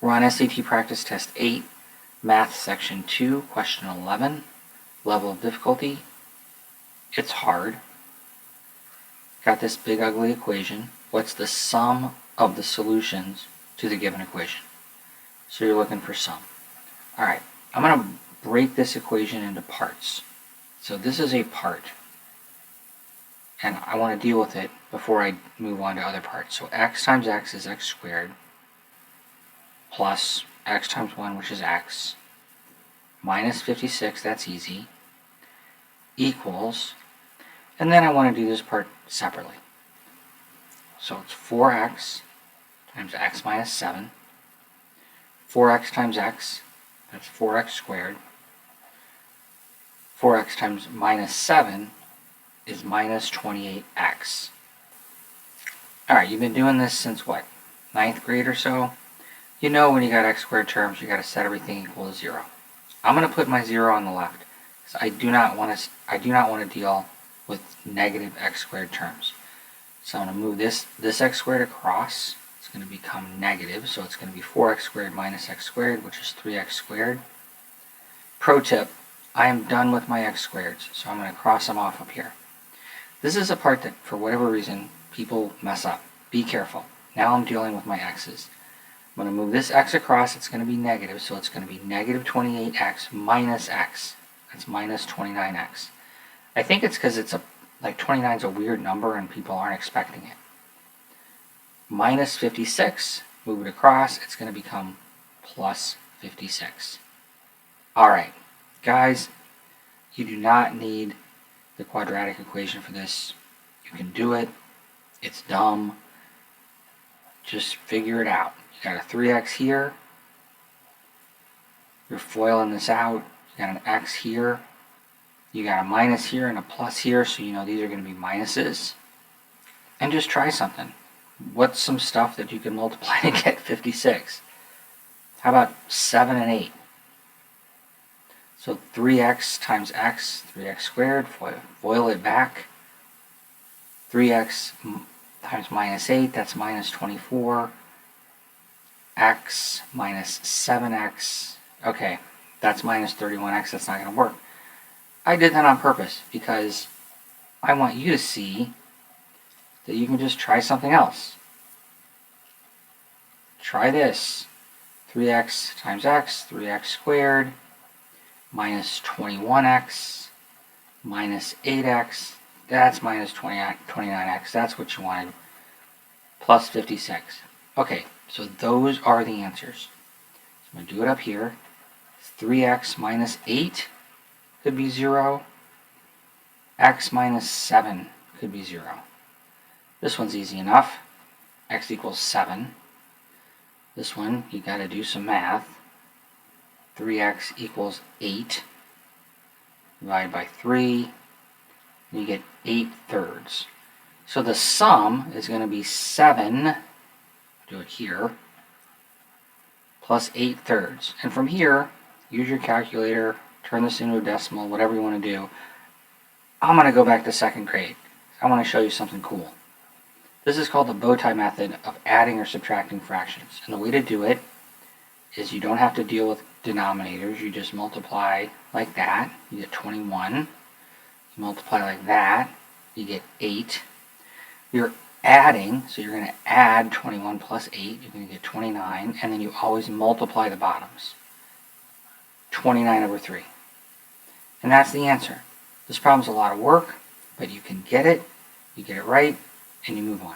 We're on SAT Practice Test 8, Math Section 2, Question 11. Level of difficulty. It's hard. Got this big ugly equation. What's the sum of the solutions to the given equation? So you're looking for sum. Alright, I'm going to break this equation into parts. So this is a part, and I want to deal with it before I move on to other parts. So x times x is x squared, plus x times 1, which is x, minus 56, that's easy, equals, and then I want to do this part separately. So it's 4x times x minus 7, 4x times x, that's 4x squared, 4x times minus 7 is minus 28x. Alright, you've been doing this since what, 9th grade or so? You know when you got x squared terms, you got to set everything equal to 0. I'm going to put my 0 on the left, because I do not want to deal with negative x squared terms. So I'm going to move this x squared across. It's going to become negative, so it's going to be 4x squared minus x squared, which is 3x squared. Pro tip, I am done with my x squareds, so I'm going to cross them off up here. This is a part that, for whatever reason, people mess up. Be careful. Now I'm dealing with my x's. I'm going to move this x across. It's going to be negative, so it's going to be negative 28x minus x. That's minus 29x. I think it's because it's like 29 is a weird number and people aren't expecting it. Minus 56, move it across, it's going to become plus 56. Alright, guys, you do not need the quadratic equation for this. You can do it. It's dumb. Just figure it out. You got a 3x here. You're foiling this out. You got an x here. You got a minus here and a plus here, so you know these are going to be minuses. And just try something. What's some stuff that you can multiply to get 56? How about 7 and 8? So 3x times x, 3x squared, FOIL it back. 3x times minus 8, that's minus 24. X minus 7x, okay, that's minus 31x, that's not going to work. I did that on purpose because I want you to see that you can just try something else. Try this. 3x times x, 3x squared, minus 21x, minus 8x, that's minus 29x, that's what you wanted, plus 56. Okay, so those are the answers. So I'm going to do it up here. 3x minus 8 could be 0. X minus 7 could be 0. This one's easy enough. X equals 7. This one, you got to do some math. 3x equals 8. Divide by 3. And you get 8/3. So the sum is going to be 7. Do it here. Plus 8/3. And from here, use your calculator. Turn this into a decimal, whatever you want to do. I'm going to go back to 2nd grade. I want to show you something cool. This is called the bow tie method of adding or subtracting fractions. And the way to do it is you don't have to deal with denominators. You just multiply like that. You get 21. You multiply like that. You get 8. You're adding, so you're going to add 21 plus 8. You're going to get 29. And then you always multiply the bottoms. 29 over 3. And that's the answer. This problem's a lot of work, but you can get it right, and you move on.